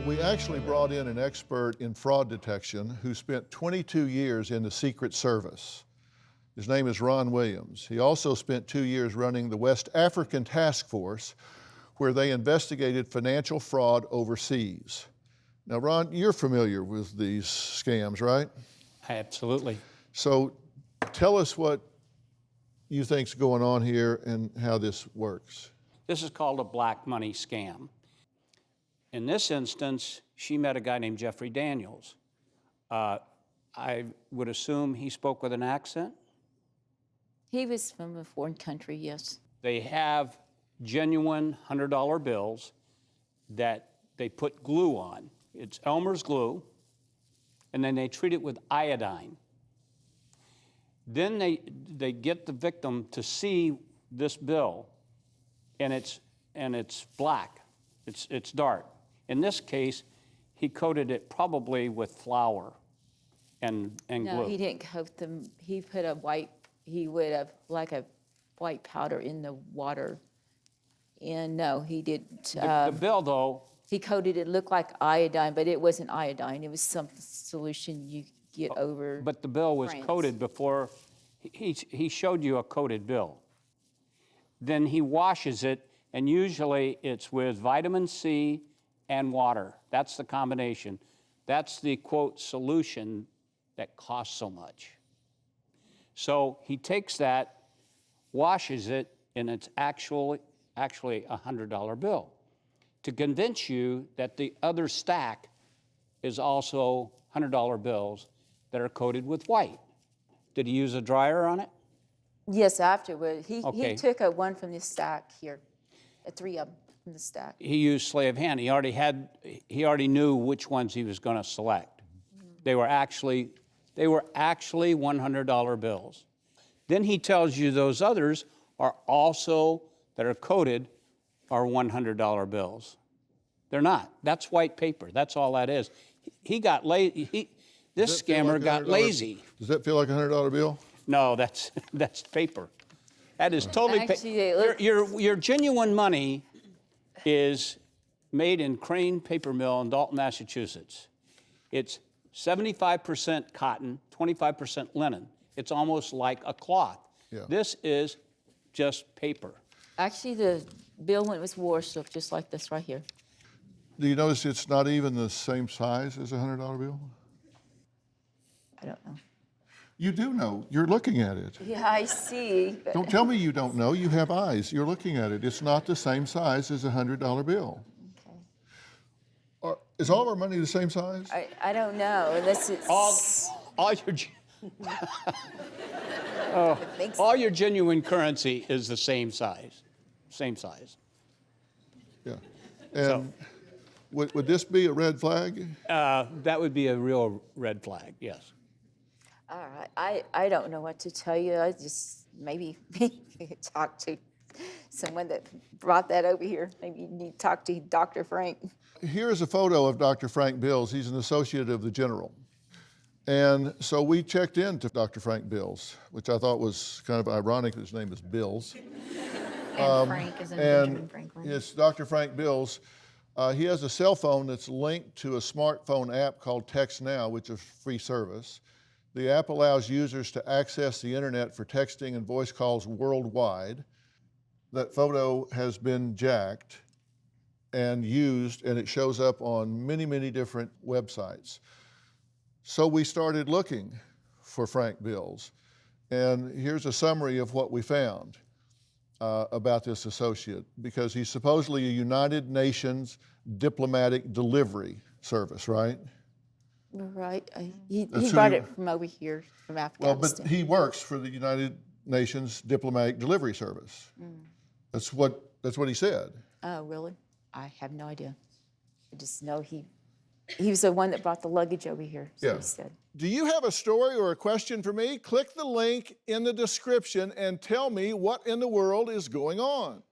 We actually brought in an expert in fraud detection who spent 22 years in the Secret Service. His name is Ron Williams. He also spent 2 years running the West African Task Force, where they investigated financial fraud overseas. Now, Ron, you're familiar with these scams, right? Absolutely. So tell us what you think's going on here and how this works. This is called a black money scam. In this instance, she met a guy named Jeffrey Daniels. I would assume he spoke with an accent. He was from a foreign country, yes. They have genuine $100 bills that they put glue on. It's Elmer's glue, and then they treat it with iodine. Then they get the victim to see this bill, and it's black. It's dark. In this case, he coated it probably with flour and glue. No, he didn't coat them. He put he would have like a white powder in the water. And no, he didn't. The bill, though. He coated it, looked like iodine, but it wasn't iodine. It was some solution you get over. But the bill was France. coated before. He showed you a coated bill. Then he washes it, and usually it's with vitamin C and water. That's the combination. That's the, quote, solution that costs so much. So he takes that, washes it, and it's actually a $100 bill to convince you that the other stack is also $100 bills that are coated with white. Did he use a dryer on it? Yes, afterward. He took one from the stack here, 3 of them from the stack. He used sleight of hand. He already knew which ones he was going to select. They were actually $100 bills. Then he tells you those others are also, that are coated, are $100 bills. They're not. That's white paper. That's all that is. He got lazy. This scammer got lazy. Does that feel like a $100 bill? No, that's paper. That is totally paper. Your genuine money is made in Crane Paper Mill in Dalton, Massachusetts. It's 75% cotton, 25% linen. It's almost like a cloth. Yeah. This is just paper. Actually, the bill when it was washed looked just like this right here. Do you notice it's not even the same size as a $100 bill? I don't know. You do know. You're looking at it. Yeah, I see. But Don't tell me you don't know. You have eyes. You're looking at it. It's not the same size as a $100 bill. okay. Is all of our money the same size? I don't know, unless it's... All your genuine currency is the same size. Same size. Yeah. And would this be a red flag? That would be a real red flag, yes. All right. I don't know what to tell you. I just maybe talk to someone that brought that over here. Maybe you need to talk to Dr. Frank. Here's a photo of Dr. Frank Bills. He's an associate of the general. And so we checked into Dr. Frank Bills, which I thought was kind of ironic that his name is Bills. And Frank is in Benjamin Franklin. It's Dr. Frank Bills. He has a cell phone that's linked to a smartphone app called Text Now, which is a free service. The app allows users to access the internet for texting and voice calls worldwide. That photo has been jacked and used, and it shows up on many, many different websites. So we started looking for Frank Bills. And here's a summary of what we found about this associate, because he's supposedly a United Nations diplomatic delivery service, right? Right. He brought it from over here, from Afghanistan. Well, but he works for the United Nations diplomatic delivery service. That's what he said. Oh, really? I have no idea. I just know he was the one that brought the luggage over here, so he said. Do you have a story or a question for me? Click the link in the description and tell me what in the world is going on.